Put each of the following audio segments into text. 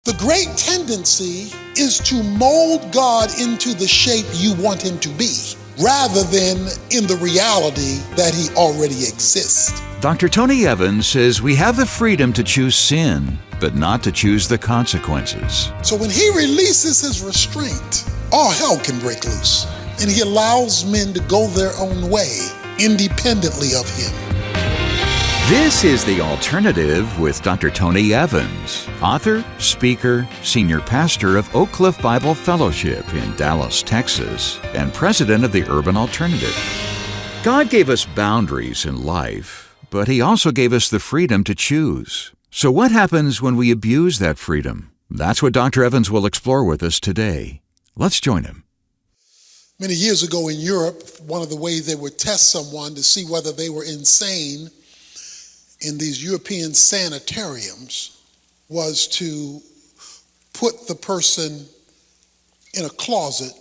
The great tendency is to mold God into the shape you want him to be, rather than in the reality that he already exists. Dr. Tony Evans says we have the freedom to choose sin, but not to choose the consequences. So when he releases his restraint, all hell can break loose, and he allows men to go their own way independently of him. This is The Alternative with Dr. Tony Evans, author, speaker, senior pastor of Oak Cliff Bible Fellowship in Dallas, Texas, and president of the Urban Alternative. God gave us boundaries in life, but he also gave us the freedom to choose. So what happens when we abuse that freedom? That's what Dr. Evans will explore with us today. Let's join him. Many years ago in Europe, one of the ways they would test someone to see whether they were insane in these European sanitariums was to put the person in a closet,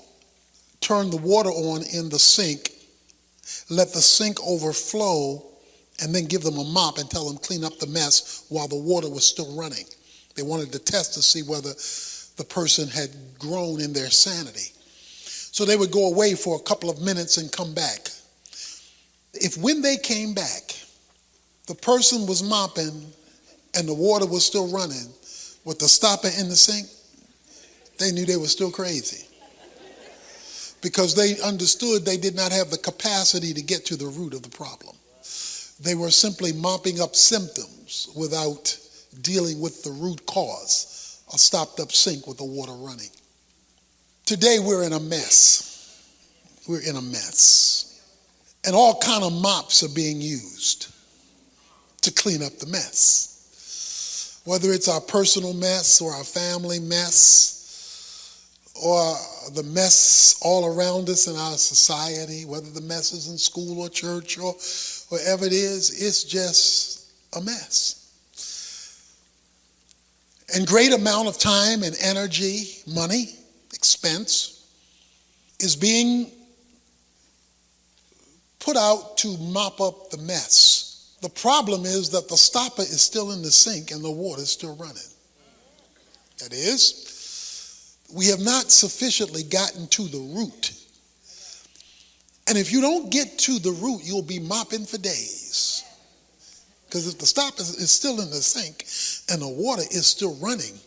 turn the water on in the sink, let the sink overflow, and then give them a mop and tell them clean up the mess while the water was still running. They wanted to test to see whether the person had grown in their sanity. So they would go away for a couple of minutes and come back. If when they came back, the person was mopping and the water was still running with the stopper in the sink, they knew they were still crazy. Because they understood they did not have the capacity to get to the root of the problem. They were simply mopping up symptoms without dealing with the root cause, a stopped up sink with the water running. Today we're in a mess. We're in a mess. And all kind of mops are being used to clean up the mess. Whether it's our personal mess or our family mess or the mess all around us in our society, whether the mess is in school or church or wherever it is, it's just a mess. And great amount of time and energy, money, expense is being put out to mop up the mess. The problem is that the stopper is still in the sink and the water is still running. That is, we have not sufficiently gotten to the root. And if you don't get to the root, you'll be mopping for days. Because if the stopper is still in the sink and the water is still running,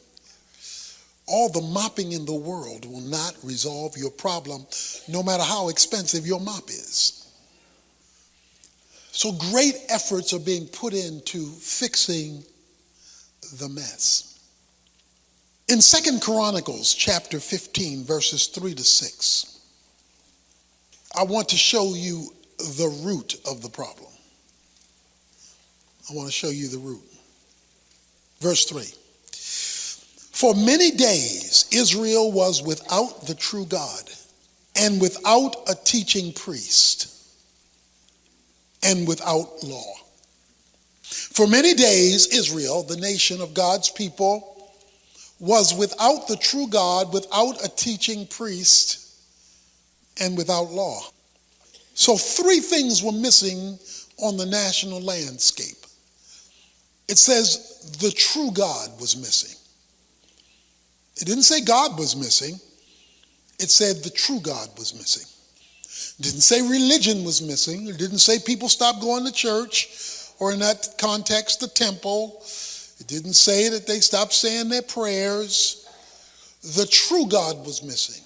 all the mopping in the world will not resolve your problem, no matter how expensive your mop is. So great efforts are being put into fixing the mess. In 2 Chronicles chapter 15, verses 3 to 6, I want to show you the root of the problem. I want to show you the root. Verse 3. For many days Israel was without the true God, and without a teaching priest, and without law. For many days Israel, the nation of God's people, was without the true God, without a teaching priest, and without law. So three things were missing on the national landscape. It says the true God was missing. It didn't say God was missing. It said the true God was missing. It didn't say religion was missing. It didn't say people stopped going to church, or in that context, the temple. It didn't say that they stopped saying their prayers. The true God was missing.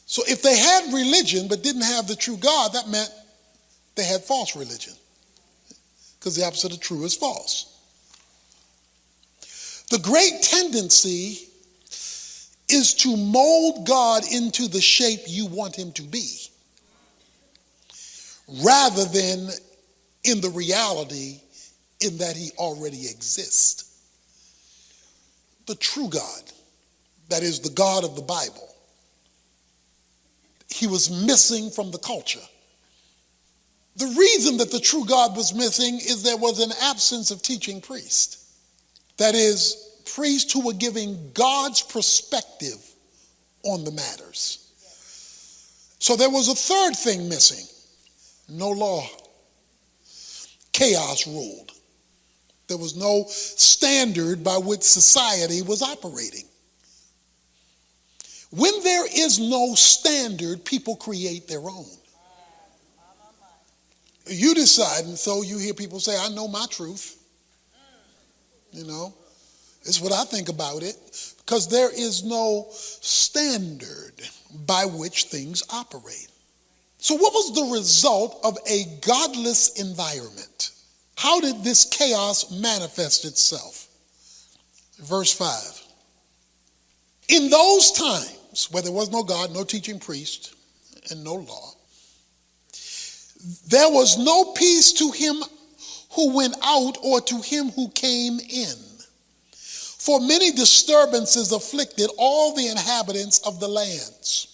So if they had religion but didn't have the true God, that meant they had false religion. Because the opposite of true is false. The great tendency is to mold God into the shape you want him to be, rather than in the reality in that he already exists. The true God, that is the God of the Bible, he was missing from the culture. The reason that the true God was missing is there was an absence of teaching priest. That is, priests who were giving God's perspective on the matters. So there was a third thing missing. No law. Chaos ruled. There was no standard by which society was operating. When there is no standard, people create their own. You decide, and so you hear people say, I know my truth. You know, it's what I think about it, because there is no standard by which things operate. So what was the result of a godless environment? How did this chaos manifest itself? Verse 5. In those times where there was no God, no teaching priest, and no law, there was no peace to him who went out or to him who came in. For many disturbances afflicted all the inhabitants of the lands.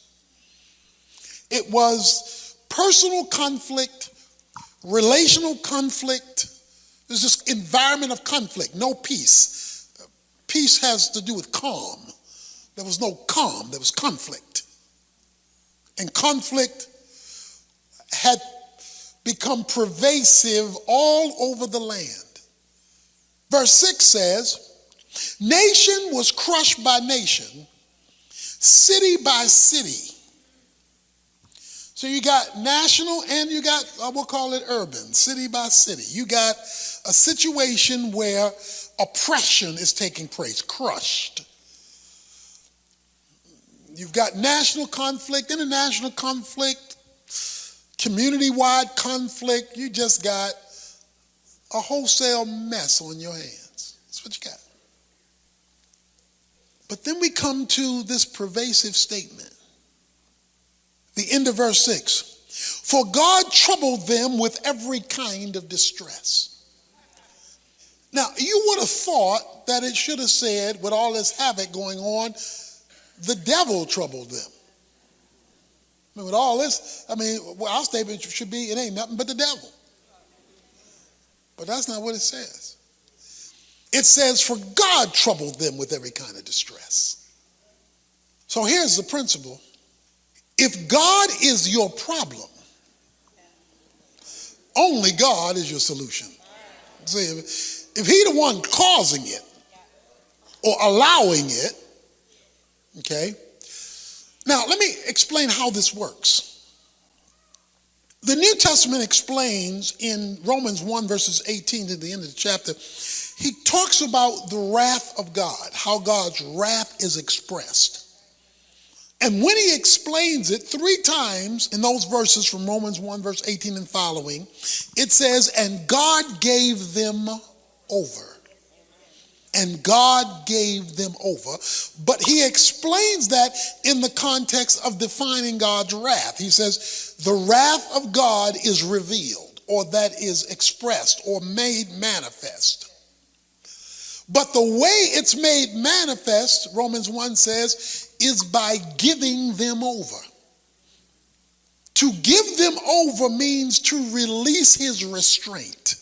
It was personal conflict, relational conflict. There's this environment of conflict, no peace. Peace has to do with calm. There was no calm, there was conflict. And conflict had become pervasive all over the land. Verse 6 says, nation was crushed by nation, city by city. So you got national and you got, we'll call it urban, city by city. You got a situation where oppression is taking place, crushed. You've got national conflict, international conflict, community-wide conflict. You just got a wholesale mess on your hands. That's what you got. But then we come to this pervasive statement. The end of verse 6. For God troubled them with every kind of distress. Now, you would have thought that it should have said, with all this havoc going on, the devil troubled them. I mean, with all this, our statement should be, it ain't nothing but the devil. But that's not what it says. It says, for God troubled them with every kind of distress. So here's the principle. If God is your problem, only God is your solution. See, if he's the one causing it or allowing it, okay? Now, let me explain how this works. The New Testament explains in Romans 1, verses 18 to the end of the chapter, he talks about the wrath of God, how God's wrath is expressed. And when he explains it 3 times in those verses from Romans 1, verse 18 and following, it says, and God gave them over. And God gave them over. But he explains that in the context of defining God's wrath. He says, the wrath of God is revealed, or that is expressed or made manifest. But the way it's made manifest, Romans 1 says, is by giving them over. To give them over means to release his restraint.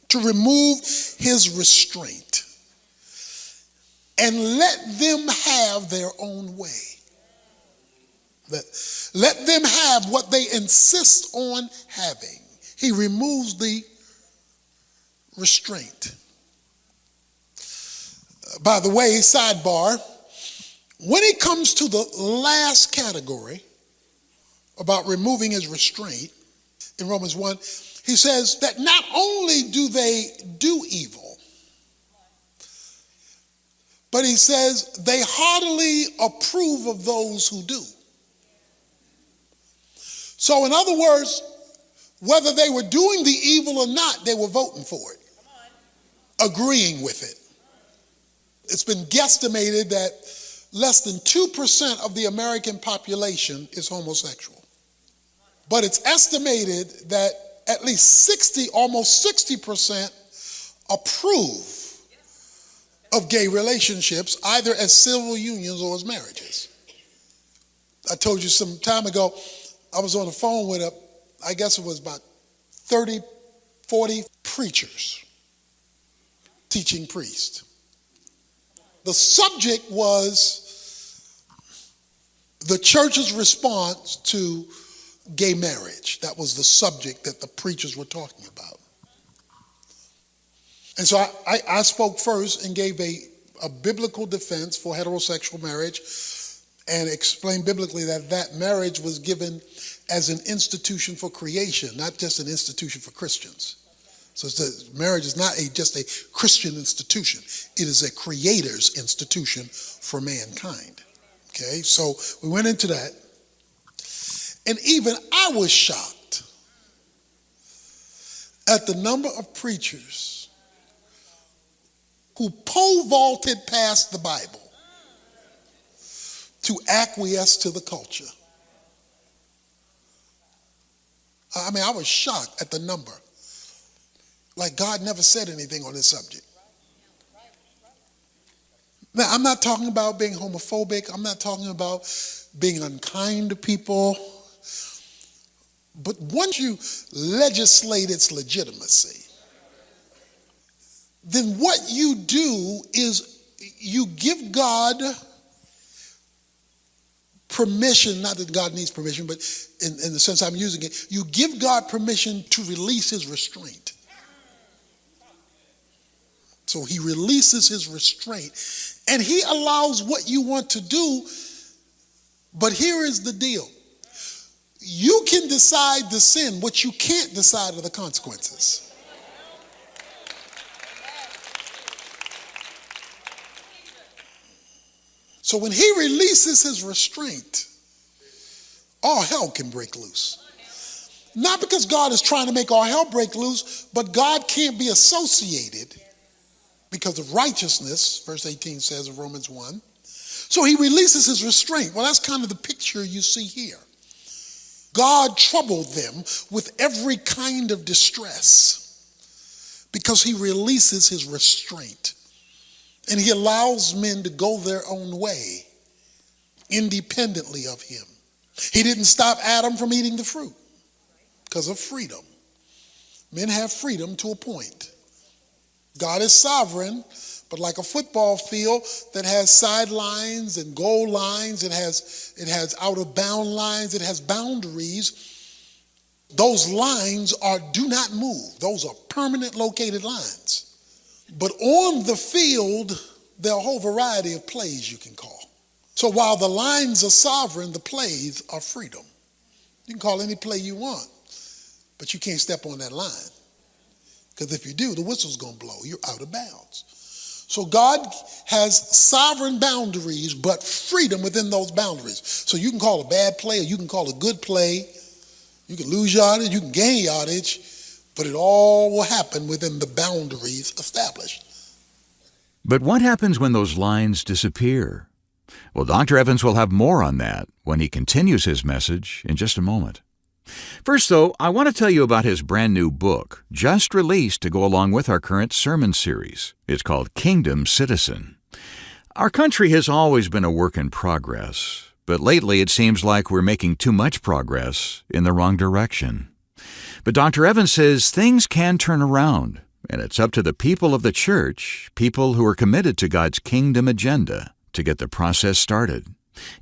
To remove his restraint. And let them have their own way. Let them have what they insist on having. He removes the restraint. By the way, sidebar, when it comes to the last category about removing his restraint in Romans 1, he says that not only do they do evil, but he says they heartily approve of those who do. So in other words, whether they were doing the evil or not, they were voting for it, agreeing with it. It's been guesstimated that less than 2% of the American population is homosexual. But it's estimated that at least almost 60% approve of gay relationships, either as civil unions or as marriages. I told you some time ago, I was on the phone with I guess it was about 30, 40 preachers, teaching priests. The subject was the church's response to gay marriage. That was the subject that the preachers were talking about. And so I spoke first and gave a biblical defense for heterosexual marriage and explained biblically that marriage was given as an institution for creation, not just an institution for Christians. So marriage is not just a Christian institution. It is a creator's institution for mankind. Okay, so we went into that. And even I was shocked at the number of preachers who pole vaulted past the Bible to acquiesce to the culture. I mean, I was shocked at the number. Like God never said anything on this subject. Now, I'm not talking about being homophobic. I'm not talking about being unkind to people. But once you legislate its legitimacy, then what you do is you give God permission, not that God needs permission, but in the sense I'm using it, you give God permission to release his restraint. So he releases his restraint and he allows what you want to do. But here is the deal. You can decide the sin. What you can't decide are the consequences. So when he releases his restraint, all hell can break loose. Not because God is trying to make all hell break loose, but God can't be associated because of righteousness, verse 18 says of Romans 1. So he releases his restraint. Well, that's kind of the picture you see here. God troubled them with every kind of distress because he releases his restraint. And he allows men to go their own way independently of him. He didn't stop Adam from eating the fruit because of freedom. Men have freedom to a point. God is sovereign, but like a football field that has sidelines and goal lines, it has out of bound lines, it has boundaries. Those lines do not move. Those are permanent located lines. But on the field, there are a whole variety of plays you can call. So while the lines are sovereign, the plays are freedom. You can call any play you want, but you can't step on that line. Because if you do, the whistle's going to blow. You're out of bounds. So God has sovereign boundaries, but freedom within those boundaries. So you can call a bad play or you can call a good play. You can lose yardage, you can gain yardage, but it all will happen within the boundaries established. But what happens when those lines disappear? Well, Dr. Evans will have more on that when he continues his message in just a moment. First, though, I want to tell you about his brand new book, just released to go along with our current sermon series. It's called Kingdom Citizen. Our country has always been a work in progress, but lately it seems like we're making too much progress in the wrong direction. But Dr. Evans says things can turn around, and it's up to the people of the church, people who are committed to God's kingdom agenda, to get the process started.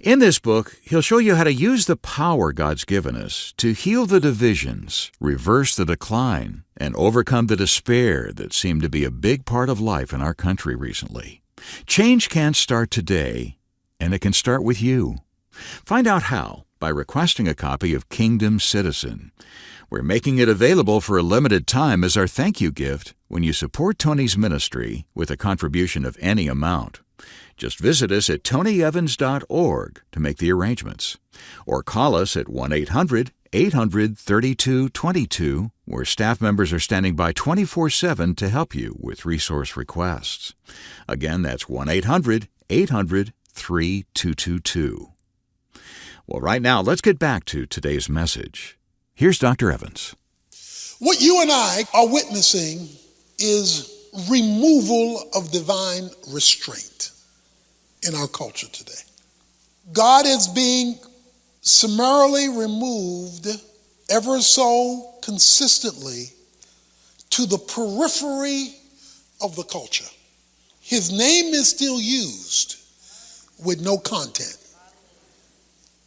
In this book, he'll show you how to use the power God's given us to heal the divisions, reverse the decline, and overcome the despair that seemed to be a big part of life in our country recently. Change can start today, and it can start with you. Find out how by requesting a copy of Kingdom Citizen. We're making it available for a limited time as our thank you gift when you support Tony's ministry with a contribution of any amount. Just visit us at tonyevans.org to make the arrangements. Or call us at 1-800-800-3222, where staff members are standing by 24/7 to help you with resource requests. Again, that's 1-800-800-3222. Well, right now, let's get back to today's message. Here's Dr. Evans. What you and I are witnessing is removal of divine restraint in our culture today. God is being summarily removed ever so consistently to the periphery of the culture. His name is still used with no content.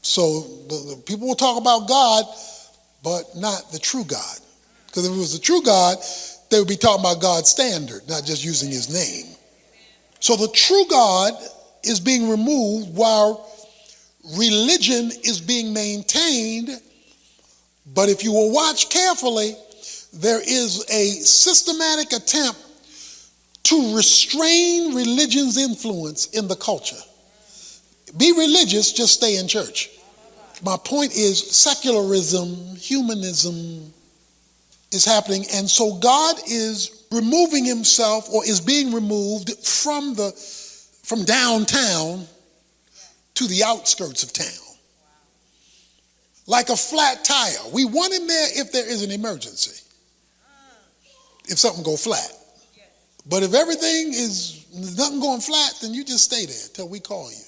So the people will talk about God, but not the true God. Because if it was the true God, they would be talking about God's standard, not just using his name. So the true God is being removed while religion is being maintained. But if you will watch carefully, there is a systematic attempt to restrain religion's influence in the culture. Be religious, just stay in church. My point is secularism, humanism is happening, and so God is removing himself, or is being removed from downtown to the outskirts of town. Like a flat tire. We want him there if there is an emergency. If something go flat. But if there's nothing going flat, then you just stay there till we call you.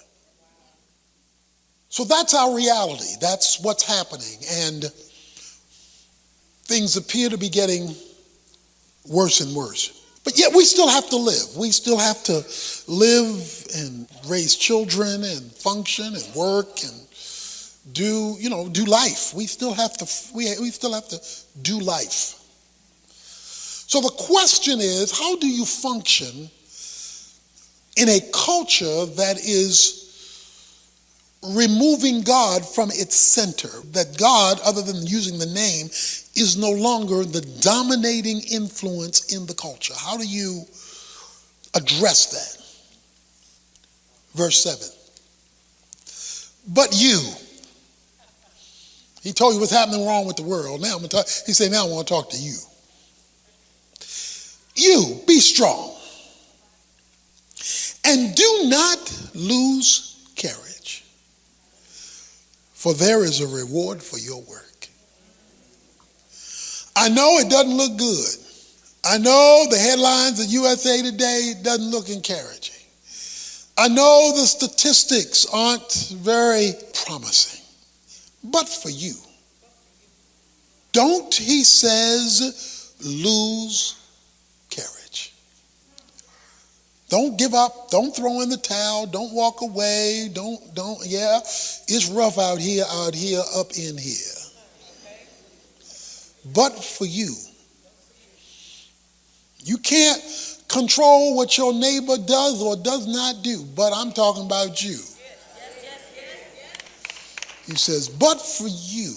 So that's our reality. That's what's happening. And things appear to be getting worse and worse. But yet we still have to live. We still have to live and raise children and function and work and do life. We still have to do life. So the question is, how do you function in a culture that is removing God from its center? That God, other than using the name, is no longer the dominating influence in the culture. How do you address that? Verse 7. But you. He told you what's happening wrong with the world. Now he said, now I want to talk to you. You, be strong. And do not lose courage. For there is a reward for your work. I know it doesn't look good. I know the headlines of USA Today doesn't look encouraging. I know the statistics aren't very promising. But for you, don't, he says, lose courage. Don't give up. Don't throw in the towel. Don't walk away. It's rough out here, up in here. But for you. You can't control what your neighbor does or does not do, but I'm talking about you. He says, but for you,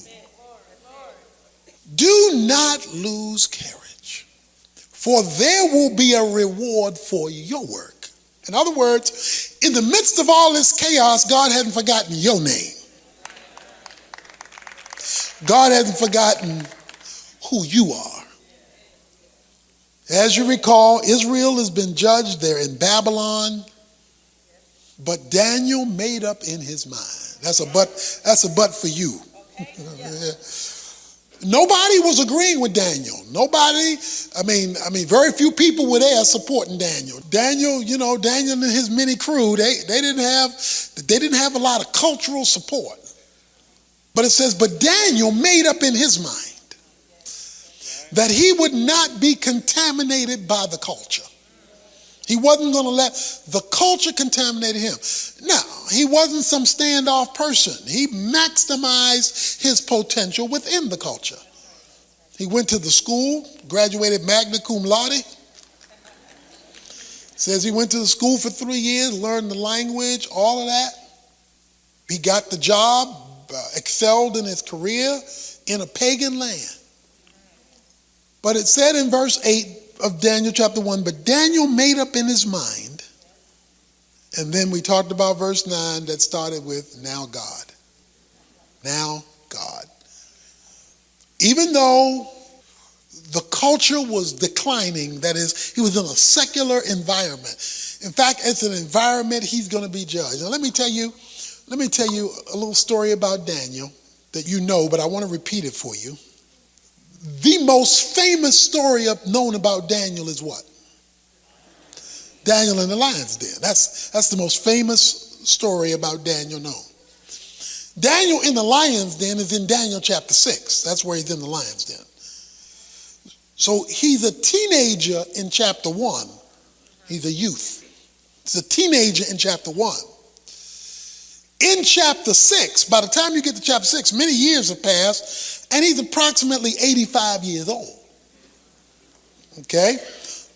do not lose courage, for there will be a reward for your work. In other words, in the midst of all this chaos, God hasn't forgotten your name. God hasn't forgotten who you are. As you recall, Israel has been judged. They're in Babylon. But Daniel made up in his mind. That's a but for you. Nobody was agreeing with Daniel. Very few people were there supporting Daniel. Daniel and his mini crew, they didn't have a lot of cultural support. But it says, but Daniel made up in his mind that he would not be contaminated by the culture. He wasn't going to let the culture contaminate him. Now, he wasn't some standoff person. He maximized his potential within the culture. He went to the school, graduated magna cum laude. Says he went to the school for 3 years, learned the language, all of that. He got the job, excelled in his career in a pagan land. But it said in verse 8 of Daniel chapter 1, but Daniel made up in his mind. And then we talked about verse 9 that started with now God. Now God. Even though the culture was declining, that is, he was in a secular environment. In fact, it's an environment he's going to be judged. Now let me tell you a little story about Daniel that you know, but I want to repeat it for you. The most famous story known about Daniel is what? Daniel in the lion's den. That's the most famous story about Daniel known. Daniel in the lion's den is in Daniel chapter 6. That's where he's in the lion's den. So he's a teenager in chapter 1. He's a youth. He's a teenager in chapter 1. In chapter 6, by the time you get to chapter 6, many years have passed, and he's approximately 85 years old. Okay?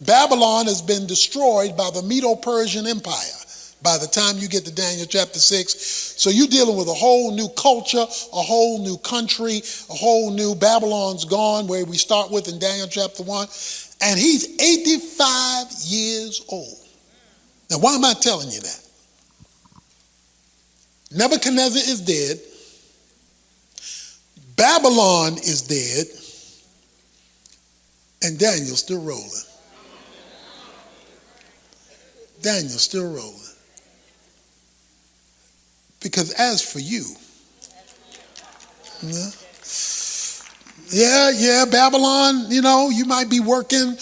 Babylon has been destroyed by the Medo-Persian Empire by the time you get to Daniel chapter 6. So you're dealing with a whole new culture, a whole new country, a whole new Babylon's gone, where we start with in Daniel chapter 1. And he's 85 years old. Now, why am I telling you that? Nebuchadnezzar is dead. Babylon is dead. And Daniel's still rolling. Daniel's still rolling. Because as for you, yeah, Babylon, you might be working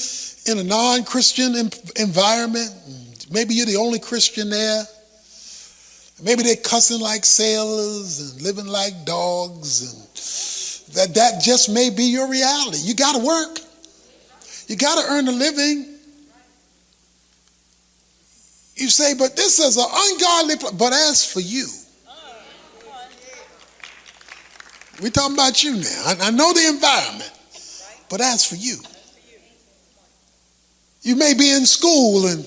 in a non-Christian environment. Maybe you're the only Christian there. Maybe they're cussing like sailors and living like dogs, and that just may be your reality. You got to work. You got to earn a living. You say, but this is an ungodly place. But as for you, we're talking about you now. I know the environment, but as for you, you may be in school, and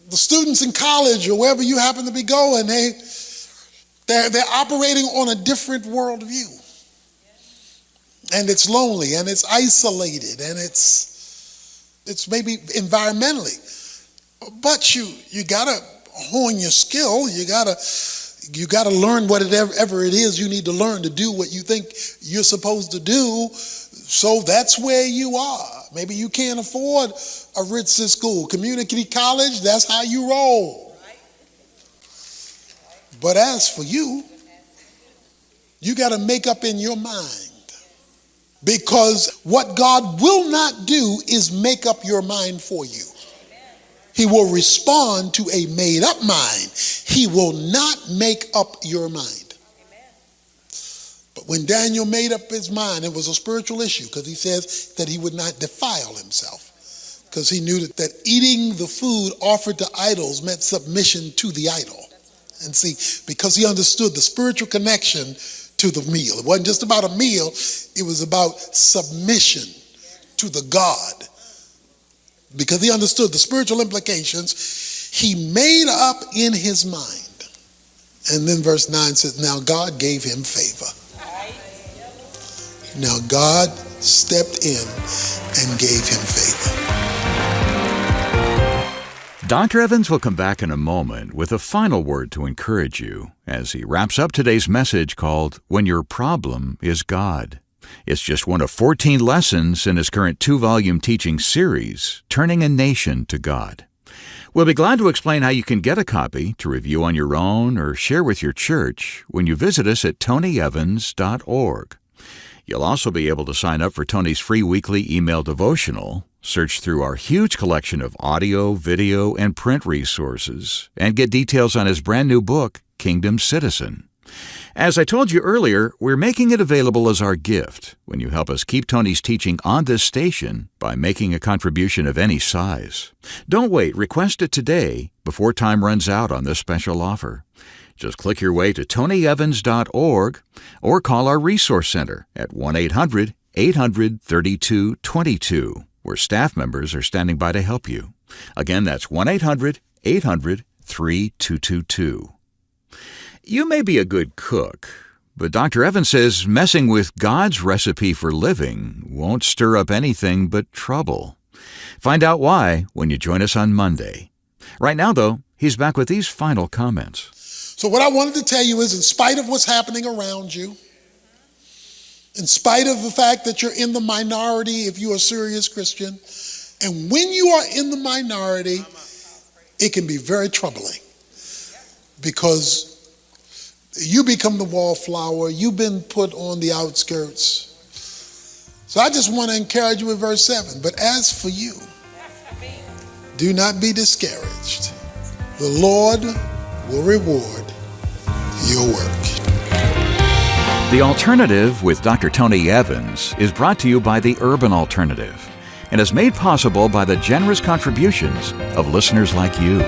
the students in college or wherever you happen to be going, they're operating on a different worldview. And it's lonely, and it's isolated, and it's maybe environmentally. But you gotta hone your skill. You gotta learn whatever it is you need to learn to do what you think you're supposed to do. So that's where you are. Maybe you can't afford a Ritzy school, community college. That's how you roll. But as for you, you got to make up in your mind. Because what God will not do is make up your mind for you. He will respond to a made up mind. He will not make up your mind. But when Daniel made up his mind, it was a spiritual issue, because he says that he would not defile himself. Because he knew that eating the food offered to idols meant submission to the idol. And see, because he understood the spiritual connection to the meal. It wasn't just about a meal, it was about submission to the God. Because he understood the spiritual implications, he made up in his mind. And then verse 9 says, now God gave him favor. Now God stepped in and gave him favor. Dr. Evans will come back in a moment with a final word to encourage you as he wraps up today's message called When Your Problem is God. It's just one of 14 lessons in his current 2-volume teaching series, Turning a Nation to God. We'll be glad to explain how you can get a copy to review on your own or share with your church when you visit us at tonyevans.org. You'll also be able to sign up for Tony's free weekly email devotional, search through our huge collection of audio, video, and print resources, and get details on his brand new book, Kingdom Citizen. As I told you earlier, we're making it available as our gift when you help us keep Tony's teaching on this station by making a contribution of any size. Don't wait. Request it today before time runs out on this special offer. Just click your way to tonyevans.org or call our Resource Center at 1-800-800-3222, where staff members are standing by to help you. Again, that's 1-800-800-3222. You may be a good cook, but Dr. Evans says messing with God's recipe for living won't stir up anything but trouble. Find out why when you join us on Monday. Right now, though, he's back with these final comments. So what I wanted to tell you is, in spite of what's happening around you, in spite of the fact that you're in the minority if you're a serious Christian, and when you are in the minority, it can be very troubling, because you become the wallflower. You've been put on the outskirts. So I just want to encourage you with verse 7. But as for you, do not be discouraged. The Lord will reward your work. The Alternative with Dr. Tony Evans is brought to you by the Urban Alternative and is made possible by the generous contributions of listeners like you.